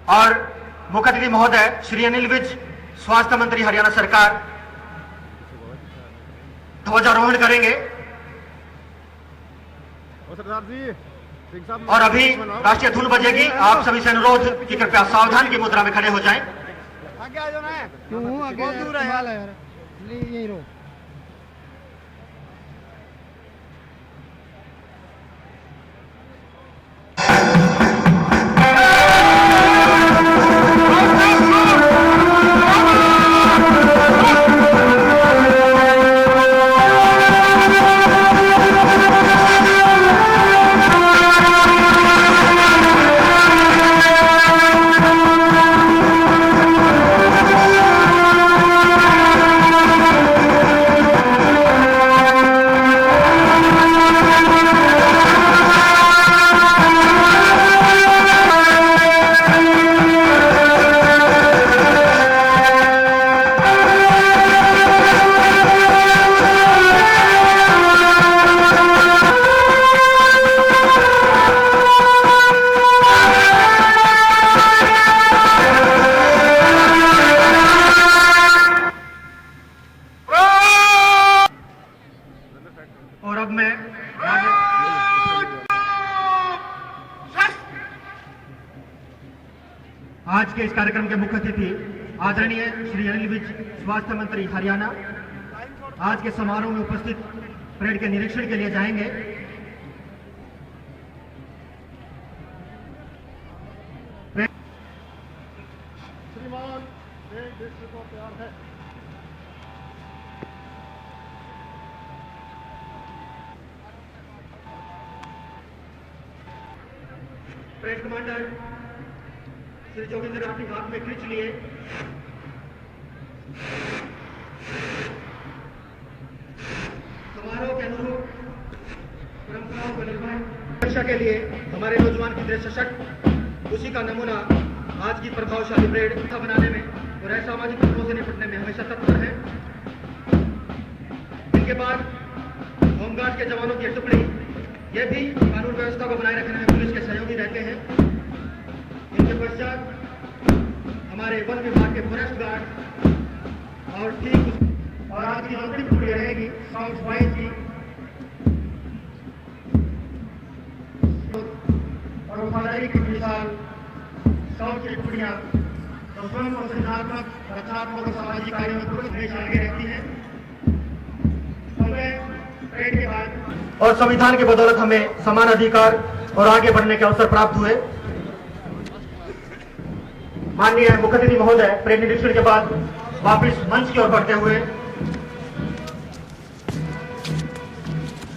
और मुख्य अतिथि महोदय श्री अनिल विज, स्वास्थ्य मंत्री हरियाणा सरकार, ध्वजारोहण करेंगे। और अभी राष्ट्रीय धुन बजेगी। आप सभी से अनुरोध कि कृपया सावधान की मुद्रा में खड़े हो जाएं। आगे आ जाना है। क्यों आगे? बहुत दूर है यार। यही रहो। और अब मैं आज के इस कार्यक्रम के मुख्य अतिथि आदरणीय श्री अनिल विज, स्वास्थ्य मंत्री हरियाणा, आज के समारोह में उपस्थित परेड के निरीक्षण के लिए जाएंगे। श्रीमान तैयार है। परेड कमांडर श्री जोगिंदर राठी हाथ में खींच लिए। समारोह के अनुरूप परंपराओं को निर्वहन सुरक्षा के लिए हमारे नौजवान कितने सशक्त, उसी का नमूना आज की प्रभावशाली परेड बनाने में और असामाजिक तत्वों से निपटने में हमेशा तत्पर है। इनके बाद होमगार्ड के जवानों की टुकड़ी, ये भी कानून व्यवस्था को बनाए रखने में पुलिस के सहयोगी रहते हैं। इनके पश्चात हमारे वन विभाग के फॉरेस्ट गार्ड और और आज की अंतिम टुकड़ी रहेगी स्काउट बाइज की और वफादारी की मिसाल स्काउट की टुकड़ियां स्वयं और सिद्धात्मक, रचनात्मक और सामाजिक कार्यों में पुरुष हमेशा आगे रहती है। परेड के बाद और संविधान की बदौलत हमें समान अधिकार और आगे बढ़ने के अवसर प्राप्त हुए। माननीय मुख्य अतिथि महोदय परेड निरीक्षण के बाद वापस मंच की ओर बढ़ते हुए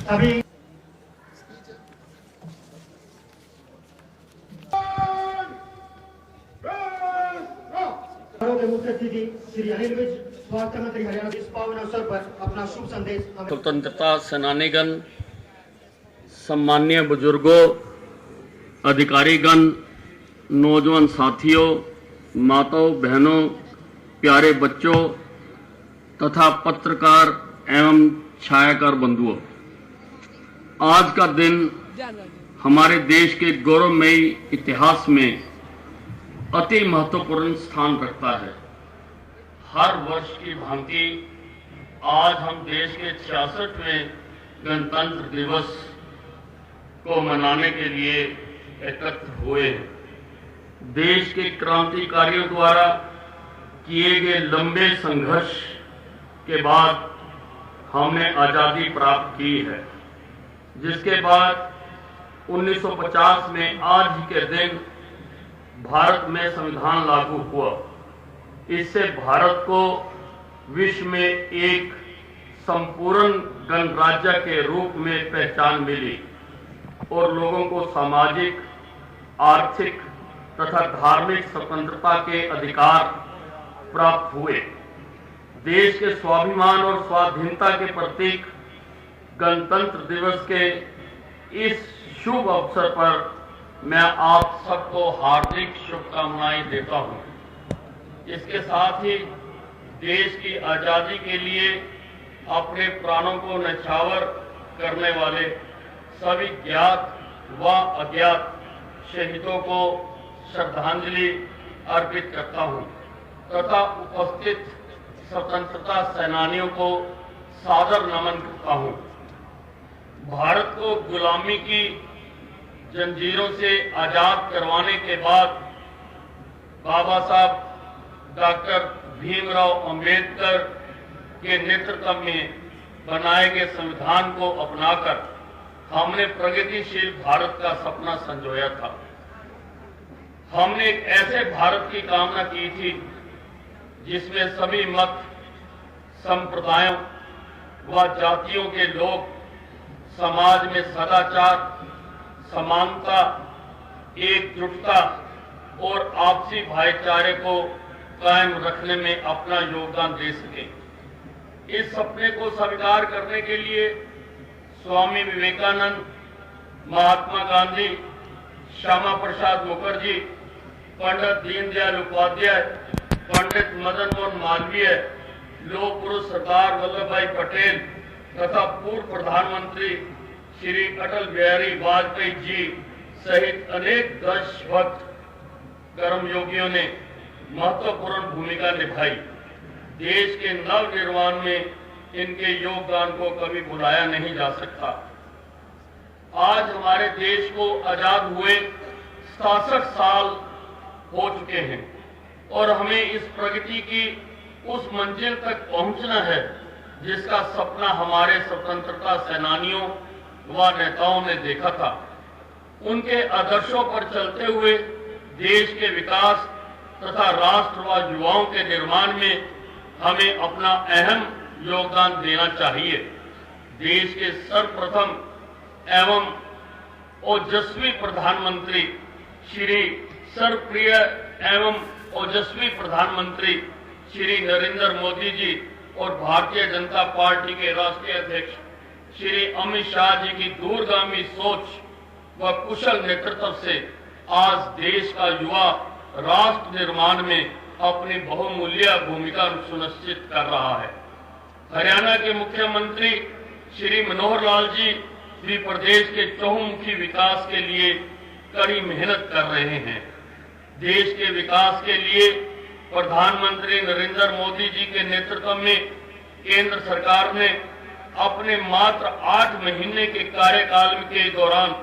अभी के मुख्य अतिथि श्री अनिल विज, स्वास्थ्य मंत्री हरियाणा, इस पावन अवसर पर अपना शुभ संदेश। स्वतंत्रता सेनानीगण, सम्मान्य बुजुर्गों, अधिकारीगण, नौजवान साथियों, माताओं, बहनों, प्यारे बच्चों तथा पत्रकार एवं छायाकार बंधुओं, आज का दिन हमारे देश के गौरवमयी इतिहास में अति महत्वपूर्ण स्थान रखता है। हर वर्ष की भांति आज हम देश के 66वें गणतंत्र दिवस को मनाने के लिए एकत्र हुए हैं। देश के क्रांतिकारियों द्वारा किए गए लंबे संघर्ष के बाद हमने आजादी प्राप्त की है, जिसके बाद 1950 में आज ही के दिन भारत में संविधान लागू हुआ। इससे भारत को विश्व में एक संपूर्ण गणराज्य के रूप में पहचान मिली और लोगों को सामाजिक, आर्थिक तथा धार्मिक स्वतंत्रता के अधिकार प्राप्त हुए। देश के स्वाभिमान और स्वाधीनता के प्रतीक गणतंत्र दिवस के इस शुभ अवसर पर मैं आप सबको हार्दिक शुभकामनाएं देता हूं। इसके साथ ही देश की आजादी के लिए अपने प्राणों को न्यौछावर करने वाले सभी ज्ञात व अज्ञात शहीदों को श्रद्धांजलि अर्पित करता हूं तथा उपस्थित स्वतंत्रता सेनानियों को सादर नमन करता हूं। भारत को गुलामी की जंजीरों से आजाद करवाने के बाद बाबा साहब डॉक्टर भीमराव अंबेडकर के नेतृत्व में बनाए गए संविधान को अपनाकर हमने प्रगतिशील भारत का सपना संजोया था। हमने एक ऐसे भारत की कामना की थी जिसमें सभी मत, संप्रदायों व जातियों के लोग समाज में सदाचार, समानता, एकजुटता और आपसी भाईचारे को कायम रखने में अपना योगदान दे सके। इस सपने को साकार करने के लिए स्वामी विवेकानंद, महात्मा गांधी, श्यामा प्रसाद मुखर्जी, पंडित दीनदयाल उपाध्याय, पंडित मदन मोहन मालवीय, लौह पुरुष सरदार वल्लभ भाई पटेल तथा पूर्व प्रधानमंत्री श्री अटल बिहारी वाजपेयी जी सहित अनेक देशभक्त कर्मयोगियों ने महत्वपूर्ण भूमिका निभाई। देश के नव निर्माण में इनके योगदान को कभी भुलाया नहीं जा सकता। आज हमारे देश को आजाद हुए 67 साल हो चुके हैं और हमें इस प्रगति की उस मंजिल तक पहुंचना है जिसका सपना हमारे स्वतंत्रता सेनानियों व नेताओं ने देखा था। उनके आदर्शों पर चलते हुए देश के विकास तथा राष्ट्र व युवाओं के निर्माण में हमें अपना अहम योगदान देना चाहिए। देश के सर्वप्रथम एवं ओजस्वी प्रधानमंत्री श्री सर्वप्रिय एवं ओजस्वी प्रधानमंत्री श्री नरेंद्र मोदी जी और भारतीय जनता पार्टी के राष्ट्रीय अध्यक्ष श्री अमित शाह जी की दूरगामी सोच व कुशल नेतृत्व से आज देश का युवा राष्ट्र निर्माण में अपनी बहुमूल्य भूमिका सुनिश्चित कर रहा है। हरियाणा के मुख्यमंत्री श्री मनोहर लाल जी भी प्रदेश के चहुमुखी विकास के लिए कड़ी मेहनत कर रहे हैं। देश के विकास के लिए प्रधानमंत्री नरेंद्र मोदी जी के नेतृत्व में केंद्र सरकार ने अपने मात्र 8 महीने के कार्यकाल के दौरान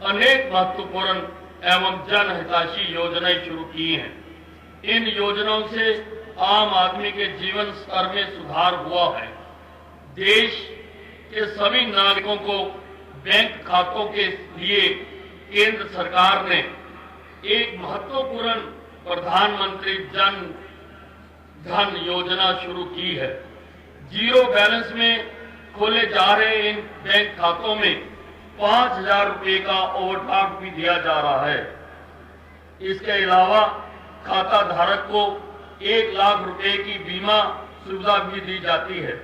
अनेक महत्वपूर्ण एवं जनहितैषी योजनाएं शुरू की हैं। इन योजनाओं से आम आदमी के जीवन स्तर में सुधार हुआ है। देश के सभी नागरिकों को बैंक खातों के लिए केंद्र सरकार ने एक महत्वपूर्ण प्रधानमंत्री जन धन योजना शुरू की है। जीरो बैलेंस में खोले जा रहे इन बैंक खातों में 5,000 रुपए का ओवरड्राफ्ट भी दिया जा रहा है। इसके अलावा खाता धारक को 1 लाख रुपए की बीमा सुविधा भी दी जाती है।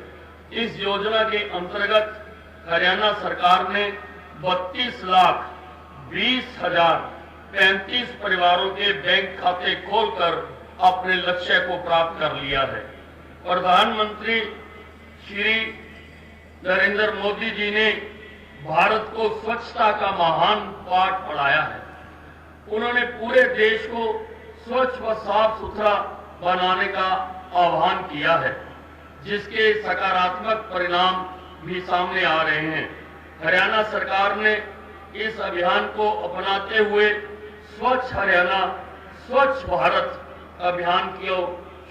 इस योजना के अंतर्गत हरियाणा सरकार ने 32,20,035 परिवारों के बैंक खाते खोलकर अपने लक्ष्य को प्राप्त कर लिया है। प्रधानमंत्री श्री नरेंद्र मोदी जी ने भारत को स्वच्छता का महान पाठ पढ़ाया है। उन्होंने पूरे देश को स्वच्छ व साफ सुथरा बनाने का आह्वान किया है, जिसके सकारात्मक परिणाम भी सामने आ रहे हैं। हरियाणा सरकार ने इस अभियान को अपनाते हुए स्वच्छ हरियाणा स्वच्छ भारत अभियान को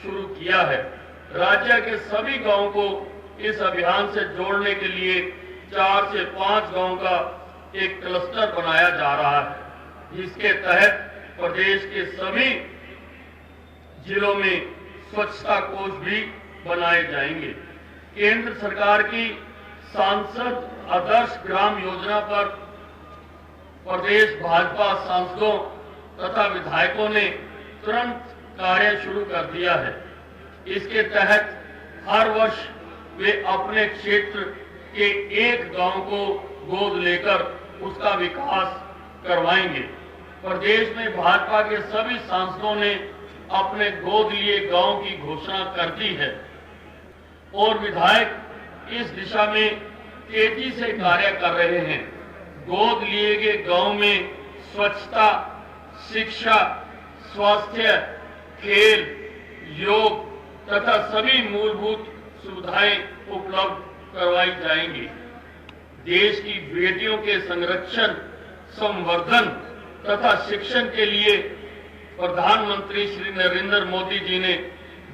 शुरू किया है। राज्य के सभी गांवों को इस अभियान से जोड़ने के लिए 4 से 5 गांवों का एक क्लस्टर बनाया जा रहा है, जिसके तहत प्रदेश के सभी जिलों में स्वच्छता कोष भी बनाए जाएंगे। केंद्र सरकार की सांसद आदर्श ग्राम योजना पर प्रदेश भाजपा सांसदों तथा विधायकों ने तुरंत कार्य शुरू कर दिया है। इसके तहत हर वर्ष वे अपने क्षेत्र के एक गांव को गोद लेकर उसका विकास करवाएंगे। प्रदेश में भाजपा के सभी सांसदों ने अपने गोद लिए गांव की घोषणा कर दी है और विधायक इस दिशा में तेजी से कार्य कर रहे हैं। गोद लिए गए गांव में स्वच्छता, शिक्षा, स्वास्थ्य खेल, योग तथा सभी मूलभूत सुविधाएं उपलब्ध करवाई जाएंगी। देश की बेटियों के संरक्षण, संवर्धन तथा शिक्षण के लिए प्रधानमंत्री श्री नरेंद्र मोदी जी ने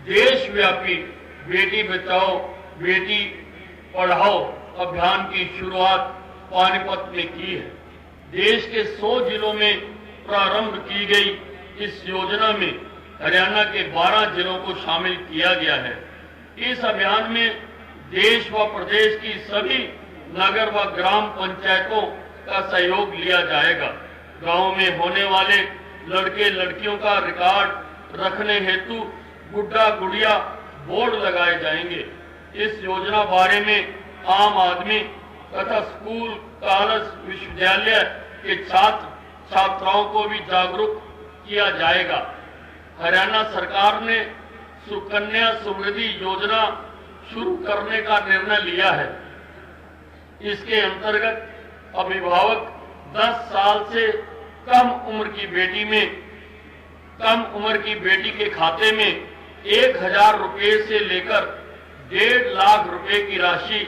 देशव्यापी बेटी बचाओ बेटी पढ़ाओ अभियान की शुरुआत पानीपत में की है। देश के 100 जिलों में प्रारंभ की गई इस योजना में हरियाणा के 12 जिलों को शामिल किया गया है। इस अभियान में देश व प्रदेश की सभी नगर व ग्राम पंचायतों का सहयोग लिया जाएगा। गांव में होने वाले लड़के लड़कियों का रिकॉर्ड रखने हेतु गुड्डा गुड़िया बोर्ड लगाए जाएंगे। इस योजना बारे में आम आदमी तथा स्कूल, कॉलेज, विश्वविद्यालय के छात्र छात्राओं को भी जागरूक किया जाएगा। हरियाणा सरकार ने सुकन्या समृद्धि योजना शुरू करने का निर्णय लिया है। इसके अंतर्गत अभिभावक 10 साल से कम उम्र की बेटी के खाते में 1000 रुपए से लेकर 1.5 लाख रुपए की राशि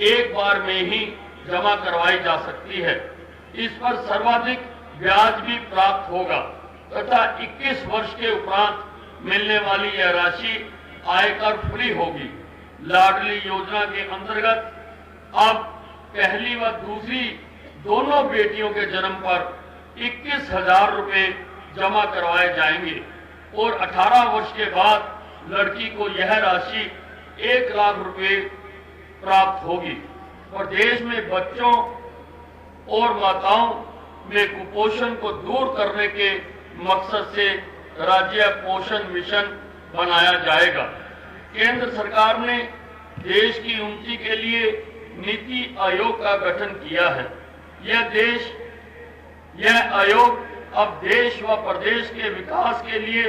एक बार में ही जमा करवाई जा सकती है। इस पर सर्वाधिक ब्याज भी प्राप्त होगा तथा 21 वर्ष के उपरांत मिलने वाली यह राशि आयकर फ्री होगी। लाडली योजना के अंतर्गत अब पहली व दूसरी दोनों बेटियों के जन्म पर 21,000 रुपए जमा करवाए जाएंगे और 18 वर्ष के बाद लड़की को यह राशि 1 लाख रुपए प्राप्त होगी। और देश में बच्चों और माताओं में कुपोषण को दूर करने के मकसद से राज्य पोषण मिशन बनाया जाएगा। केंद्र सरकार ने देश की उन्नति के लिए नीति आयोग का गठन किया है। यह आयोग अब देश व प्रदेश के विकास के लिए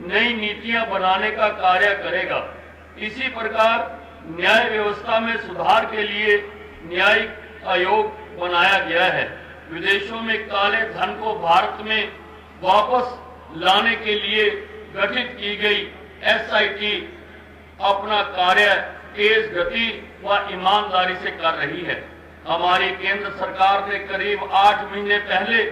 नई नीतियां बनाने का कार्य करेगा। इसी प्रकार न्याय व्यवस्था में सुधार के लिए न्यायिक आयोग बनाया गया है। विदेशों में काले धन को भारत में वापस लाने के लिए गठित की गई SIT अपना कार्य तेज गति व ईमानदारी से कर रही है। हमारी केंद्र सरकार ने करीब 8 महीने पहले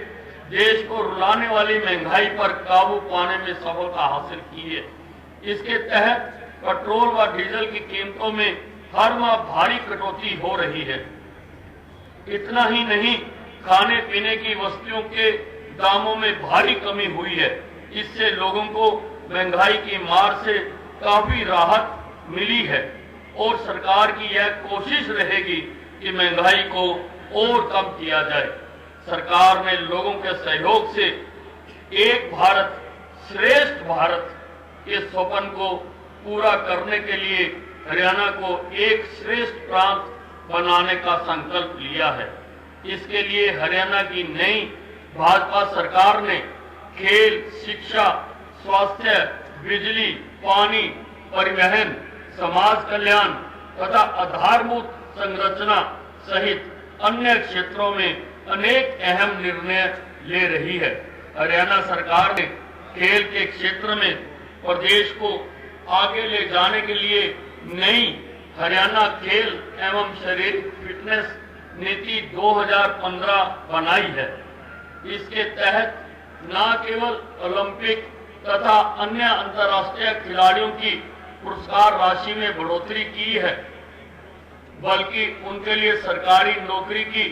देश को रुलाने वाली महंगाई पर काबू पाने में सफलता हासिल की है। इसके तहत पेट्रोल व डीजल की कीमतों में हर माह भारी कटौती हो रही है। इतना ही नहीं, खाने पीने की वस्तुओं के दामों में भारी कमी हुई है। इससे लोगों को महंगाई की मार से काफी राहत मिली है और सरकार की यह कोशिश रहेगी कि महंगाई को और कम किया जाए। सरकार ने लोगों के सहयोग से एक भारत श्रेष्ठ भारत के स्वप्न को पूरा करने के लिए हरियाणा को एक श्रेष्ठ प्रांत बनाने का संकल्प लिया है। इसके लिए हरियाणा की नई भाजपा सरकार ने खेल, शिक्षा, स्वास्थ्य, बिजली, पानी, परिवहन, समाज कल्याण तथा आधारभूत संरचना सहित अन्य क्षेत्रों में अनेक अहम निर्णय ले रही है। हरियाणा सरकार ने खेल के क्षेत्र में प्रदेश को आगे ले जाने के लिए नई हरियाणा खेल एवं शारीरिक फिटनेस नीति 2015 बनाई है। इसके तहत न केवल ओलंपिक तथा अन्य अंतर्राष्ट्रीय खिलाड़ियों की पुरस्कार राशि में बढ़ोतरी की है, बल्कि उनके लिए सरकारी नौकरी की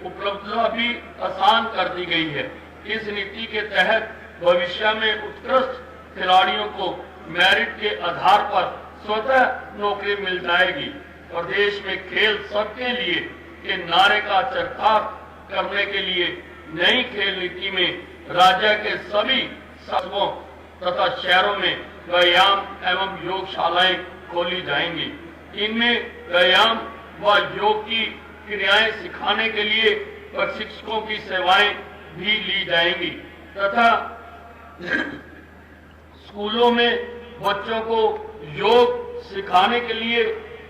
उपलब्धता भी आसान कर दी गई है। इस नीति के तहत भविष्य में उत्कृष्ट खिलाड़ियों को मेरिट के आधार पर स्वतः नौकरी मिल जाएगी। प्रदेश में खेल सबके लिए के नारे का चरितार्थ करने के लिए नई खेल नीति में राज्य के सभी कस्बों तथा शहरों में व्यायाम एवं योगशालाएं खोली जाएंगी। इनमें व्यायाम व योग की क्रियाएं सिखाने के लिए प्रशिक्षकों की सेवाएं भी ली जाएंगी तथा स्कूलों में बच्चों को योग सिखाने के लिए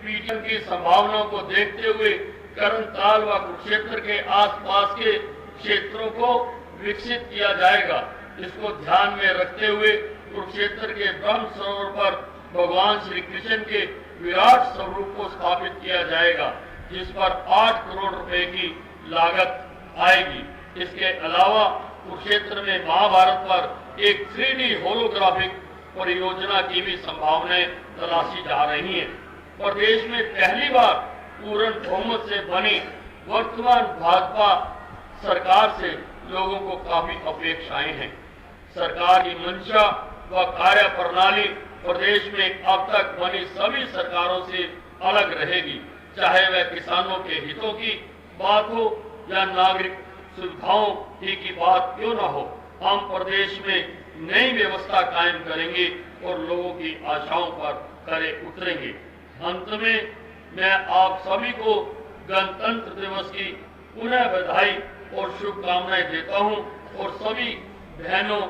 पीटीएम की संभावनाओं को देखते हुए करनताल व कुरुक्षेत्र के आसपास के क्षेत्रों को विकसित किया जाएगा। इसको ध्यान में रखते हुए कुरुक्षेत्र के ब्रह्म सरोवर पर भगवान श्री कृष्ण के विराट स्वरूप को स्थापित किया जाएगा, जिस पर 8 करोड़ रुपए की लागत आएगी। इसके अलावा कुरुक्षेत्र में महाभारत पर एक 3D होलोग्राफिक परियोजना की भी संभावनाएं तलाशी जा रही हैं। प्रदेश में पहली बार पूर्ण बहुमत से बनी वर्तमान भाजपा सरकार से लोगों को काफी अपेक्षाएं हैं। सरकार की मंशा व कार्य प्रणाली प्रदेश में अब तक बनी सभी सरकारों से अलग रहेगी, चाहे वह किसानों के हितों की बात हो या नागरिक सुविधाओं की बात क्यों न हो। हम प्रदेश में नई व्यवस्था कायम करेंगे और लोगों की आशाओं पर खरे उतरेंगे। अंत में मैं आप सभी को गणतंत्र दिवस की पुनः बधाई और शुभकामनाएं देता हूं और सभी बहनों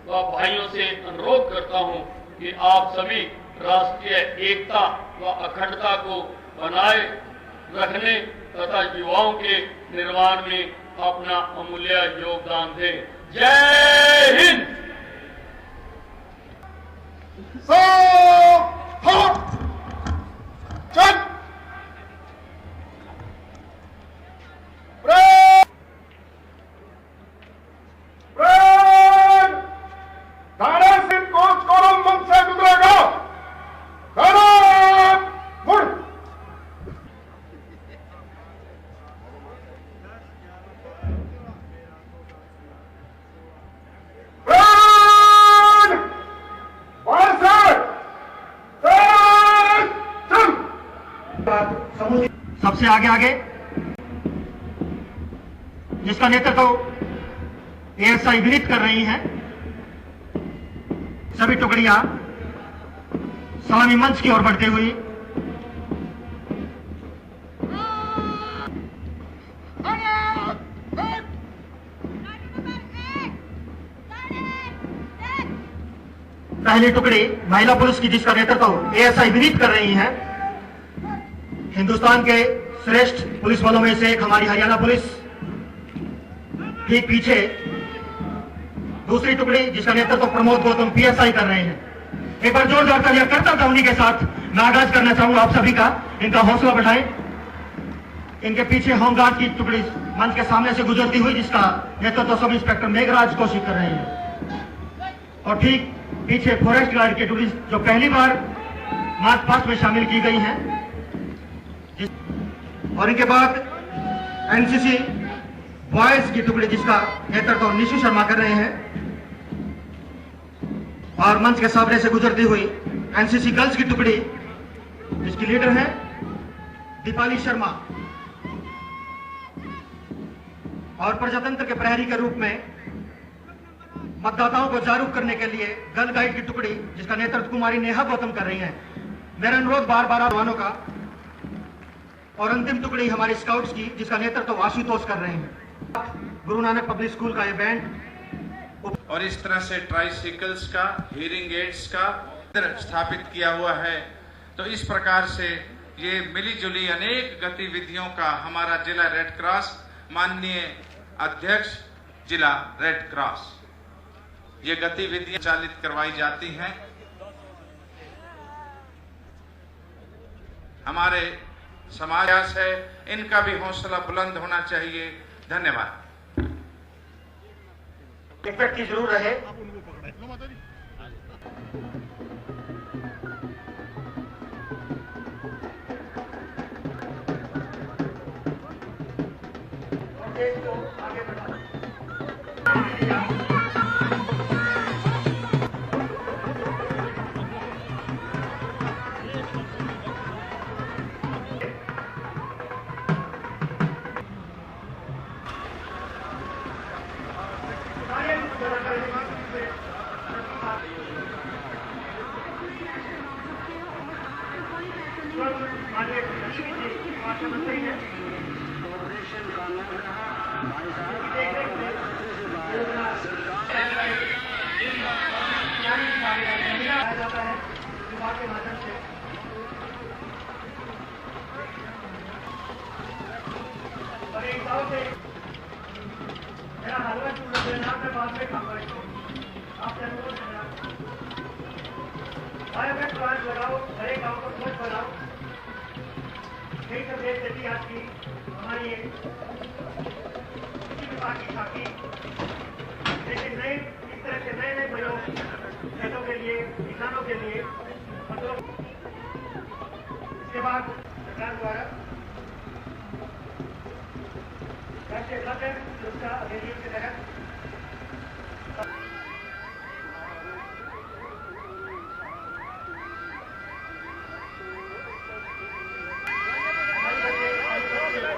व भाइयों से अनुरोध करता हूं कि आप सभी राष्ट्रीय एकता व अखंडता को बनाए रखने तथा युवाओं के निर्माण में अपना अमूल्य योगदान दें। जय हिंद। सबसे आगे जिसका नेतृत्व एएसआई विनीत कर रही हैं, सभी टुकड़ियां सलामी मंच की ओर बढ़ती हुई पहली टुकड़ी महिला पुलिस की जिसका नेतृत्व एएसआई विनीत कर रही हैं। हिंदुस्तान के श्रेष्ठ पुलिस बलों में से एक हमारी हरियाणा पुलिस, ठीक पीछे दूसरी टुकड़ी जिसका नेतृत्व प्रमोद गौतम पीएसआई कर रहे हैं। एक बार जोरदार तालियां करता था उन्हीं के साथ मैं आगाज करना चाहूंगा आप सभी का। इनका हौसला बढ़ाएं। इनके पीछे होमगार्ड की टुकड़ी मंच के सामने से गुजरती हुई जिसका नेतृत्व सब इंस्पेक्टर मेघराज कौशिक कर रहे हैं, और ठीक पीछे फॉरेस्ट गार्ड की टुकड़ी जो पहली बार मार्च पास्ट में शामिल की गई है, और इनके बाद एनसीसी बॉयज की टुकड़ी जिसका नेतृत्व निशु शर्मा कर रहे हैं, और मंच के सामने से गुजरती हुई एनसीसी गर्ल्स की टुकड़ी जिसकी लीडर है दीपाली शर्मा, और प्रजातंत्र के प्रहरी के रूप में मतदाताओं को जागरूक करने के लिए गर्ल गाइड की टुकड़ी जिसका नेतृत्व कुमारी नेहा गौतम कर रही है। मेरा अनुरोध बार बार जवानों का, और अंतिम टुकड़ी हमारे स्काउट्स की जिसका नेतृत्व आशुतोष कर रहे हैं। गुरु नानक पब्लिक स्कूल का ये बैंड, और इस तरह से ट्राइसिकल्स का, हियरिंग एड्स का स्थापित किया हुआ है। तो इस प्रकार से ये मिली जुली अनेक गतिविधियों का हमारा जिला रेड क्रॉस, माननीय अध्यक्ष जिला रेड क्रॉस, ये गतिविधियां चालित करवाई जाती हैं। हमारे समाज है, इनका भी हौसला बुलंद होना चाहिए। धन्यवाद। एक व्यक्ति जरूर रहे। आगे बढ़ा। मेरा हलवा चूड़ा देना, मैं बाद में खाऊंगा। आप बायोगैस प्लांट लगाओ, हर एक गांव को स्वच्छ बनाओ। यही संदेश देती आज की हमारी कृषि विभाग की साथी। लेकिन नए इस तरह से नए प्रयोग खेतों के लिए, किसानों के लिए, फसलों। इसके बाद सरकार द्वारा राष्ट्रीय खाद्य सुरक्षा अधिनियम के तहत